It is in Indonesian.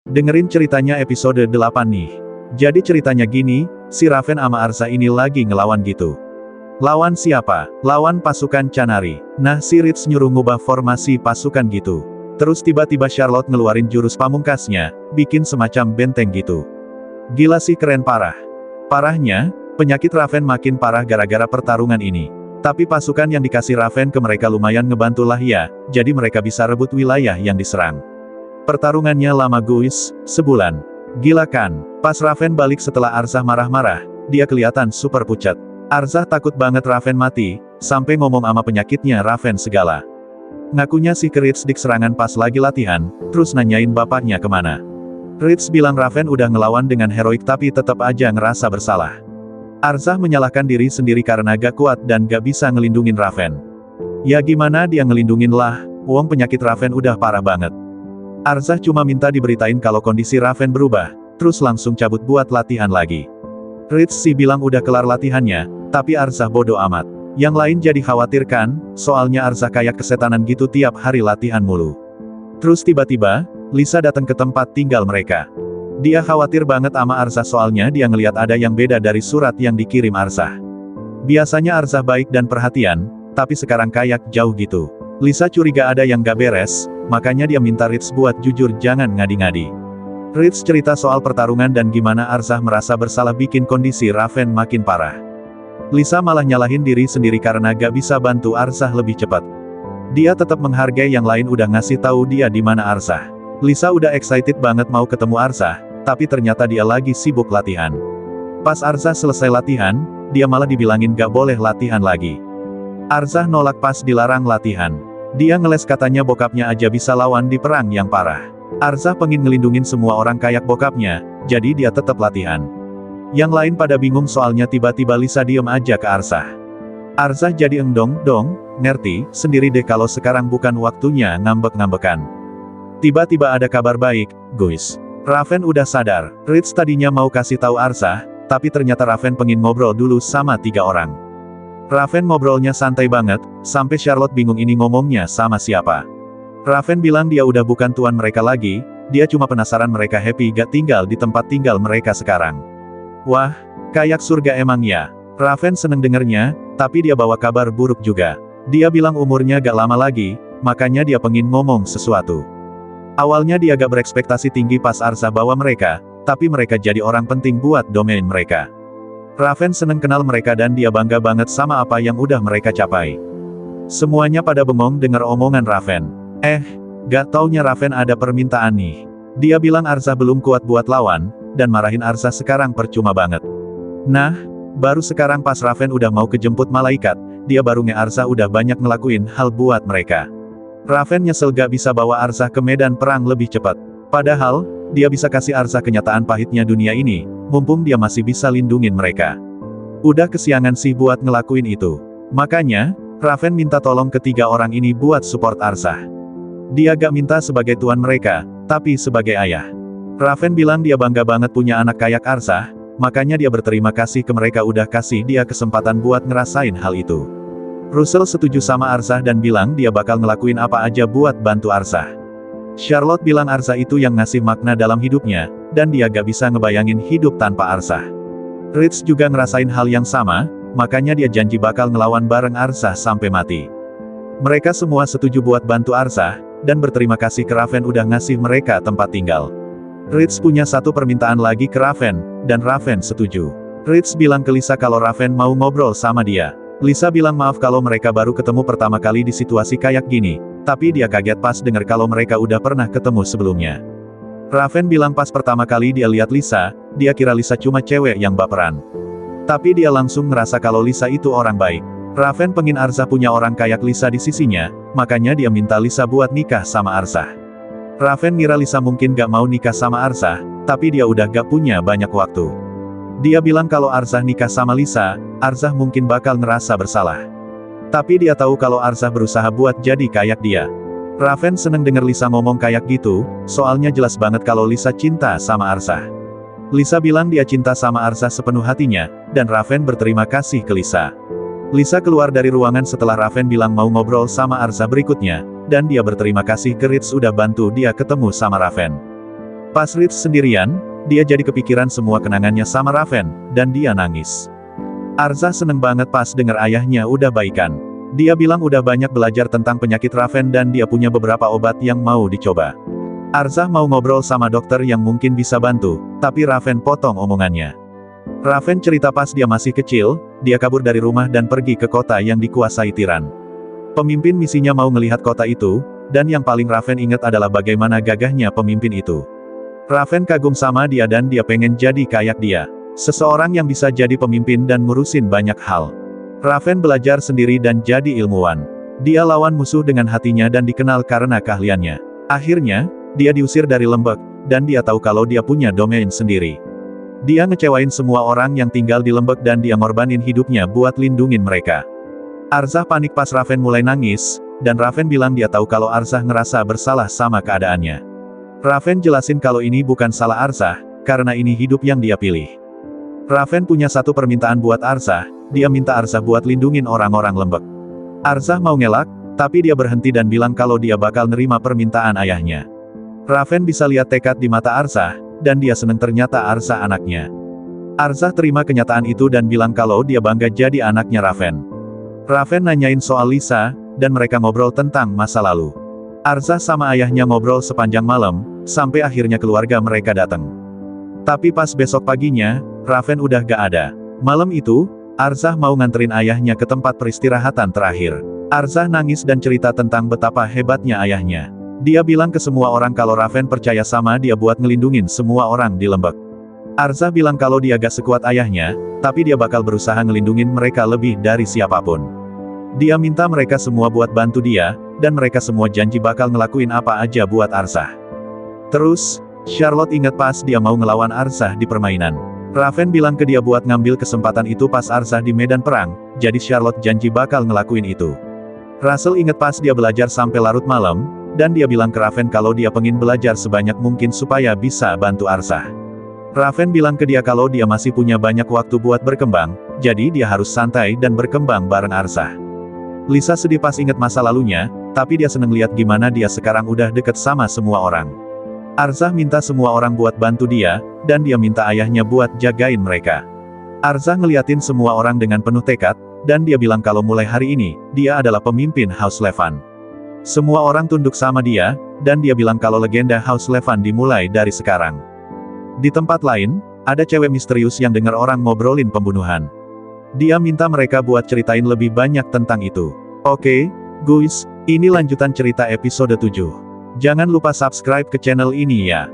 Dengerin ceritanya episode 8 nih. Jadi ceritanya gini, si Raven sama Arza ini lagi ngelawan gitu. Lawan siapa? Lawan pasukan Canary. Nah si Ritz nyuruh ngubah formasi pasukan gitu. Terus tiba-tiba Charlotte ngeluarin jurus pamungkasnya, bikin semacam benteng gitu. Gila sih, keren parah. Parahnya, penyakit Raven makin parah gara-gara pertarungan ini. Tapi pasukan yang dikasih Raven ke mereka lumayan ngebantu lah ya, jadi mereka bisa rebut wilayah yang diserang. Pertarungannya lama guys, sebulan. Gila kan? Pas Raven balik setelah Arza marah-marah, dia kelihatan super pucat. Arza takut banget Raven mati, sampai ngomong ama penyakitnya Raven segala. Ngakunya si Ritz dik serangan pas lagi latihan, terus nanyain bapaknya kemana. Ritz bilang Raven udah ngelawan dengan heroik tapi tetap aja ngerasa bersalah. Arza menyalahkan diri sendiri karena gak kuat dan gak bisa ngelindungin Raven. Ya gimana dia ngelindungin lah, wong penyakit Raven udah parah banget. Arza cuma minta diberitain kalau kondisi Raven berubah, terus langsung cabut buat latihan lagi. Ritz sih bilang udah kelar latihannya, tapi Arza bodo amat. Yang lain jadi khawatir kan, soalnya Arza kayak kesetanan gitu tiap hari latihan mulu. Terus tiba-tiba, Lisa datang ke tempat tinggal mereka. Dia khawatir banget sama Arza soalnya dia ngeliat ada yang beda dari surat yang dikirim Arza. Biasanya Arza baik dan perhatian, tapi sekarang kayak jauh gitu. Lisa curiga ada yang gak beres, makanya dia minta Ritz buat jujur jangan ngadi-ngadi. Ritz cerita soal pertarungan dan gimana Arza merasa bersalah bikin kondisi Raven makin parah. Lisa malah nyalahin diri sendiri karena gak bisa bantu Arza lebih cepat. Dia tetap menghargai yang lain udah ngasih tahu dia di mana Arza. Lisa udah excited banget mau ketemu Arza, tapi ternyata dia lagi sibuk latihan. Pas Arza selesai latihan, dia malah dibilangin gak boleh latihan lagi. Arza nolak pas dilarang latihan. Dia ngeles katanya bokapnya aja bisa lawan di perang yang parah. Arza pengen ngelindungin semua orang kayak bokapnya, jadi dia tetap latihan. Yang lain pada bingung soalnya tiba-tiba Lisa diem aja ke Arza. Arza jadi dong, ngerti, sendiri deh kalau sekarang bukan waktunya ngambek-ngambekan. Tiba-tiba ada kabar baik, guys. Raven udah sadar. Ritz tadinya mau kasih tahu Arza, tapi ternyata Raven pengen ngobrol dulu sama 3 orang. Raven ngobrolnya santai banget, sampai Charlotte bingung ini ngomongnya sama siapa. Raven bilang dia udah bukan tuan mereka lagi, dia cuma penasaran mereka happy gak tinggal di tempat tinggal mereka sekarang. Wah, kayak surga emang ya. Raven seneng dengernya, tapi dia bawa kabar buruk juga. Dia bilang umurnya gak lama lagi, makanya dia pengen ngomong sesuatu. Awalnya dia gak berekspektasi tinggi pas Arza bawa mereka, tapi mereka jadi orang penting buat domain mereka. Raven seneng kenal mereka dan dia bangga banget sama apa yang udah mereka capai. Semuanya pada bengong dengar omongan Raven. Gak taunya Raven ada permintaan nih. Dia bilang Arza belum kuat buat lawan, dan marahin Arza sekarang percuma banget. Nah, baru sekarang pas Raven udah mau kejemput malaikat, dia baru Arza udah banyak ngelakuin hal buat mereka. Raven nyesel gak bisa bawa Arza ke medan perang lebih cepat. Padahal, dia bisa kasih Arza kenyataan pahitnya dunia ini, mumpung dia masih bisa lindungin mereka. Udah kesiangan sih buat ngelakuin itu. Makanya, Raven minta tolong ke 3 orang ini buat support Arza. Dia gak minta sebagai tuan mereka, tapi sebagai ayah. Raven bilang dia bangga banget punya anak kayak Arza, makanya dia berterima kasih ke mereka udah kasih dia kesempatan buat ngerasain hal itu. Russell setuju sama Arza dan bilang dia bakal ngelakuin apa aja buat bantu Arza. Charlotte bilang Arza itu yang ngasih makna dalam hidupnya, dan dia gak bisa ngebayangin hidup tanpa Arza. Ritz juga ngerasain hal yang sama, makanya dia janji bakal ngelawan bareng Arza sampai mati. Mereka semua setuju buat bantu Arza, dan berterima kasih ke Raven udah ngasih mereka tempat tinggal. Ritz punya satu permintaan lagi ke Raven, dan Raven setuju. Ritz bilang ke Lisa kalau Raven mau ngobrol sama dia. Lisa bilang maaf kalau mereka baru ketemu pertama kali di situasi kayak gini, tapi dia kaget pas dengar kalau mereka udah pernah ketemu sebelumnya. Raven bilang pas pertama kali dia lihat Lisa, dia kira Lisa cuma cewek yang baperan. Tapi dia langsung ngerasa kalau Lisa itu orang baik. Raven pengen Arza punya orang kayak Lisa di sisinya, makanya dia minta Lisa buat nikah sama Arza. Raven ngira Lisa mungkin gak mau nikah sama Arza, tapi dia udah gak punya banyak waktu. Dia bilang kalau Arza nikah sama Lisa, Arza mungkin bakal ngerasa bersalah. Tapi dia tahu kalau Arza berusaha buat jadi kayak dia. Raven seneng denger Lisa ngomong kayak gitu, soalnya jelas banget kalau Lisa cinta sama Arza. Lisa bilang dia cinta sama Arza sepenuh hatinya, dan Raven berterima kasih ke Lisa. Lisa keluar dari ruangan setelah Raven bilang mau ngobrol sama Arza berikutnya, dan dia berterima kasih ke Ritz udah bantu dia ketemu sama Raven. Pas Ritz sendirian, dia jadi kepikiran semua kenangannya sama Raven, dan dia nangis. Arza seneng banget pas denger ayahnya udah baikan. Dia bilang udah banyak belajar tentang penyakit Raven dan dia punya beberapa obat yang mau dicoba. Arza mau ngobrol sama dokter yang mungkin bisa bantu, tapi Raven potong omongannya. Raven cerita pas dia masih kecil, dia kabur dari rumah dan pergi ke kota yang dikuasai tiran. Pemimpin misinya mau ngelihat kota itu, dan yang paling Raven ingat adalah bagaimana gagahnya pemimpin itu. Raven kagum sama dia dan dia pengen jadi kayak dia. Seseorang yang bisa jadi pemimpin dan ngurusin banyak hal. Raven belajar sendiri dan jadi ilmuwan. Dia lawan musuh dengan hatinya dan dikenal karena keahliannya. Akhirnya, dia diusir dari Lembek, dan dia tahu kalau dia punya domain sendiri. Dia ngecewain semua orang yang tinggal di Lembek dan dia ngorbanin hidupnya buat lindungin mereka. Arzah panik pas Raven mulai nangis, dan Raven bilang dia tahu kalau Arzah ngerasa bersalah sama keadaannya. Raven jelasin kalau ini bukan salah Arzah, karena ini hidup yang dia pilih. Raven punya satu permintaan buat Arzah, dia minta Arzah buat lindungin orang-orang Lembek. Arzah mau ngelak, tapi dia berhenti dan bilang kalau dia bakal nerima permintaan ayahnya. Raven bisa lihat tekad di mata Arzah, dan dia seneng ternyata Arzah anaknya. Arzah terima kenyataan itu dan bilang kalau dia bangga jadi anaknya Raven. Raven nanyain soal Lisa, dan mereka ngobrol tentang masa lalu. Arzah sama ayahnya ngobrol sepanjang malam, sampai akhirnya keluarga mereka datang. Tapi pas besok paginya, Raven udah gak ada. Malam itu, Arzah mau nganterin ayahnya ke tempat peristirahatan terakhir. Arzah nangis dan cerita tentang betapa hebatnya ayahnya. Dia bilang ke semua orang kalau Raven percaya sama dia buat ngelindungin semua orang di Lembek. Arzah bilang kalau dia gak sekuat ayahnya, tapi dia bakal berusaha ngelindungin mereka lebih dari siapapun. Dia minta mereka semua buat bantu dia, dan mereka semua janji bakal ngelakuin apa aja buat Arzah. Terus, Charlotte ingat pas dia mau ngelawan Arzah di permainan. Raven bilang ke dia buat ngambil kesempatan itu pas Arzah di medan perang, jadi Charlotte janji bakal ngelakuin itu. Russell ingat pas dia belajar sampai larut malam, dan dia bilang ke Raven kalau dia pengen belajar sebanyak mungkin supaya bisa bantu Arzah. Raven bilang ke dia kalau dia masih punya banyak waktu buat berkembang, jadi dia harus santai dan berkembang bareng Arzah. Lisa sedih pas ingat masa lalunya, tapi dia seneng lihat gimana dia sekarang udah deket sama semua orang. Arzah minta semua orang buat bantu dia, dan dia minta ayahnya buat jagain mereka. Arzah ngeliatin semua orang dengan penuh tekad, dan dia bilang kalau mulai hari ini, dia adalah pemimpin House Levan. Semua orang tunduk sama dia, dan dia bilang kalau legenda House Levan dimulai dari sekarang. Di tempat lain, ada cewek misterius yang dengar orang ngobrolin pembunuhan. Dia minta mereka buat ceritain lebih banyak tentang itu. Oke, guys, ini lanjutan cerita episode 7. Jangan lupa subscribe ke channel ini ya.